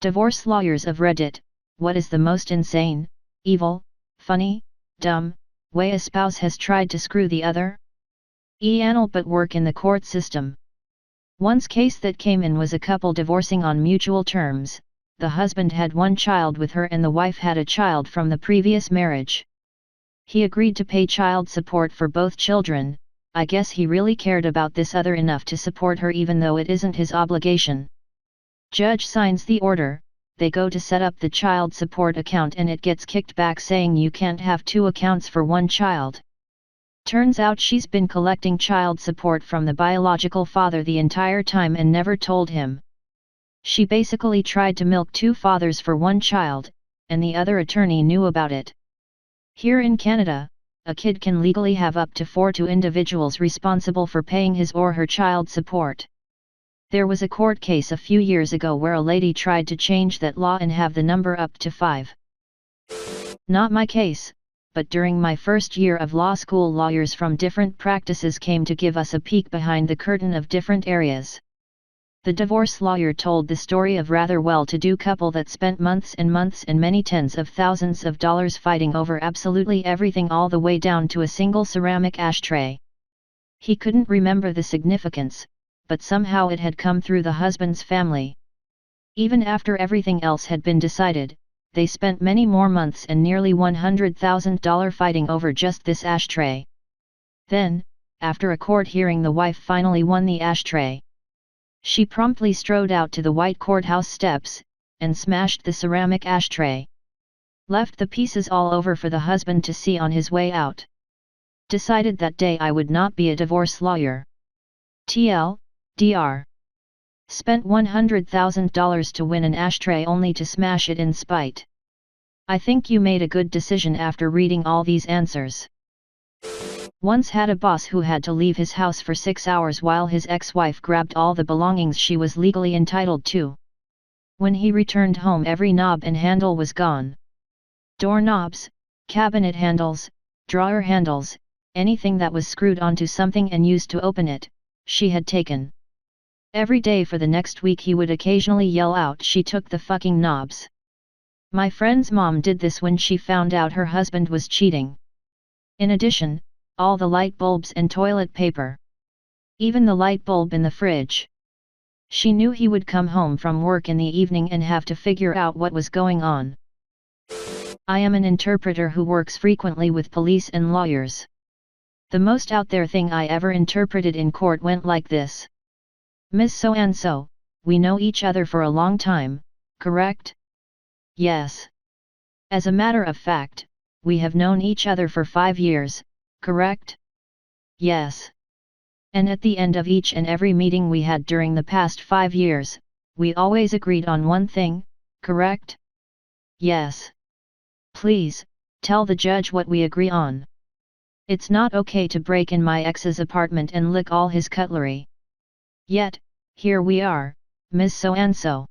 Divorce lawyers of Reddit, what is the most insane, evil, funny, dumb, way a spouse has tried to screw the other? Anal but work in the court system. One's case that came in was a couple divorcing on mutual terms. The husband had one child with her and the wife had a child from the previous marriage. He agreed to pay child support for both children. I guess he really cared about this other enough to support her even though it isn't his obligation. Judge signs the order, they go to set up the child support account and it gets kicked back saying you can't have two accounts for one child. Turns out she's been collecting child support from the biological father the entire time and never told him. She basically tried to milk two fathers for one child, and the other attorney knew about it. Here in Canada, a kid can legally have up to 4 individuals responsible for paying his or her child support. There was a court case a few years ago where a lady tried to change that law and have the number up to 5. Not my case, but during my first year of law school lawyers from different practices came to give us a peek behind the curtain of different areas. The divorce lawyer told the story of rather well-to-do couple that spent months and months and many tens of thousands of dollars fighting over absolutely everything all the way down to a single ceramic ashtray. He couldn't remember the significance, but somehow it had come through the husband's family. Even after everything else had been decided, they spent many more months and nearly $100,000 fighting over just this ashtray. Then, after a court hearing, the wife finally won the ashtray. She promptly strode out to the white courthouse steps, and smashed the ceramic ashtray. Left the pieces all over for the husband to see on his way out. Decided that day I would not be a divorce lawyer. Dr. Spent $100,000 to win an ashtray only to smash it in spite. I think you made a good decision after reading all these answers. Once had a boss who had to leave his house for 6 hours while his ex-wife grabbed all the belongings she was legally entitled to. When he returned home, every knob and handle was gone. Doorknobs, cabinet handles, drawer handles, anything that was screwed onto something and used to open it, she had taken. Every day for the next week he would occasionally yell out, "She took the fucking knobs." My friend's mom did this when she found out her husband was cheating. In addition, all the light bulbs and toilet paper. Even the light bulb in the fridge. She knew he would come home from work in the evening and have to figure out what was going on. I am an interpreter who works frequently with police and lawyers. The most out there thing I ever interpreted in court went like this. "Ms. So-and-so, we know each other for a long time, correct?" "Yes." "As a matter of fact, we have known each other for 5 years, correct?" "Yes." "And at the end of each and every meeting we had during the past 5 years, we always agreed on one thing, correct?" "Yes." "Please, tell the judge what we agree on." "It's not okay to break in my ex's apartment and lick all his cutlery." Yet, here we are, Ms. So-and-so.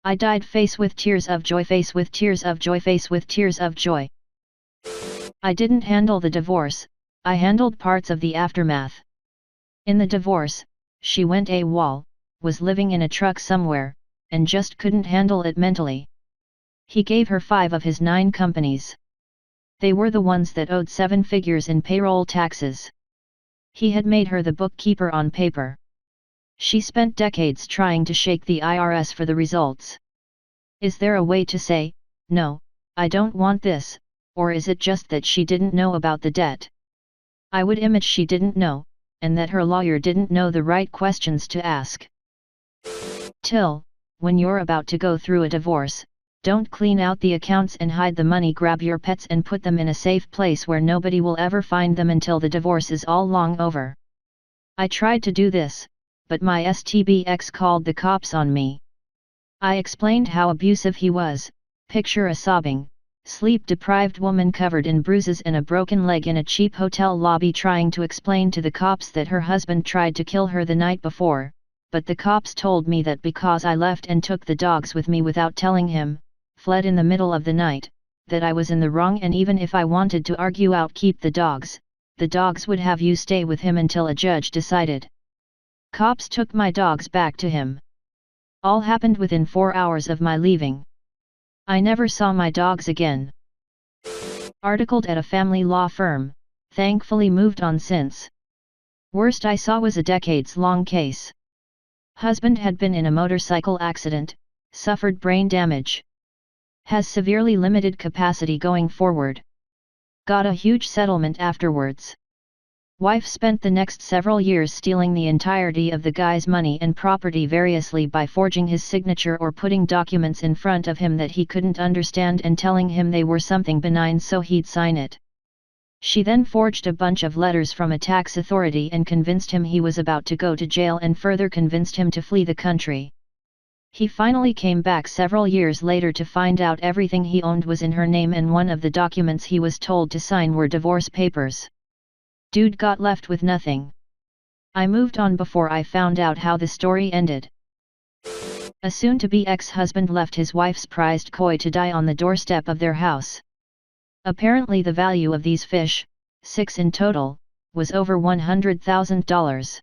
I died face with tears of joy, face with tears of joy, face with tears of joy. I didn't handle the divorce, I handled parts of the aftermath. In the divorce, she went AWOL, was living in a truck somewhere, and just couldn't handle it mentally. He gave her 5 of his 9 companies. They were the ones that owed 7 figures in payroll taxes. He had made her the bookkeeper on paper. She spent decades trying to shake the IRS for the results. Is there a way to say, "No, I don't want this," or is it just that she didn't know about the debt? I would imagine she didn't know, and that her lawyer didn't know the right questions to ask. Till, when you're about to go through a divorce, don't clean out the accounts and hide the money. Grab your pets and put them in a safe place where nobody will ever find them until the divorce is all long over. I tried to do this, but my STBX called the cops on me. I explained how abusive he was. Picture a sobbing, sleep-deprived woman covered in bruises and a broken leg in a cheap hotel lobby trying to explain to the cops that her husband tried to kill her the night before, but the cops told me that because I left and took the dogs with me without telling him, fled in the middle of the night, that I was in the wrong, and even if I wanted to argue out keep the dogs would have you stay with him until a judge decided. Cops took my dogs back to him. All happened within 4 hours of my leaving. I never saw my dogs again. Articled at a family law firm, thankfully moved on since. Worst I saw was a decades-long case. Husband had been in a motorcycle accident, suffered brain damage. Has severely limited capacity going forward. Got a huge settlement afterwards. Wife spent the next several years stealing the entirety of the guy's money and property variously by forging his signature or putting documents in front of him that he couldn't understand and telling him they were something benign so he'd sign it. She then forged a bunch of letters from a tax authority and convinced him he was about to go to jail and further convinced him to flee the country. He finally came back several years later to find out everything he owned was in her name and one of the documents he was told to sign were divorce papers. Dude got left with nothing. I moved on before I found out how the story ended. A soon-to-be ex-husband left his wife's prized koi to die on the doorstep of their house. Apparently the value of these fish, 6 in total, was over $100,000.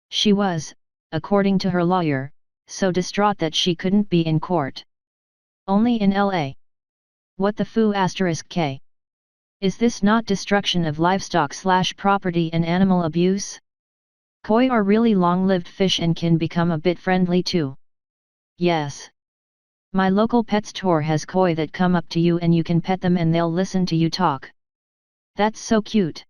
She was, according to her lawyer, so distraught that she couldn't be in court. Only in LA. What the foo *K? Is this not destruction of livestock/property and animal abuse? Koi are really long-lived fish and can become a bit friendly too. Yes. My local pet store has koi that come up to you and you can pet them and they'll listen to you talk. That's so cute.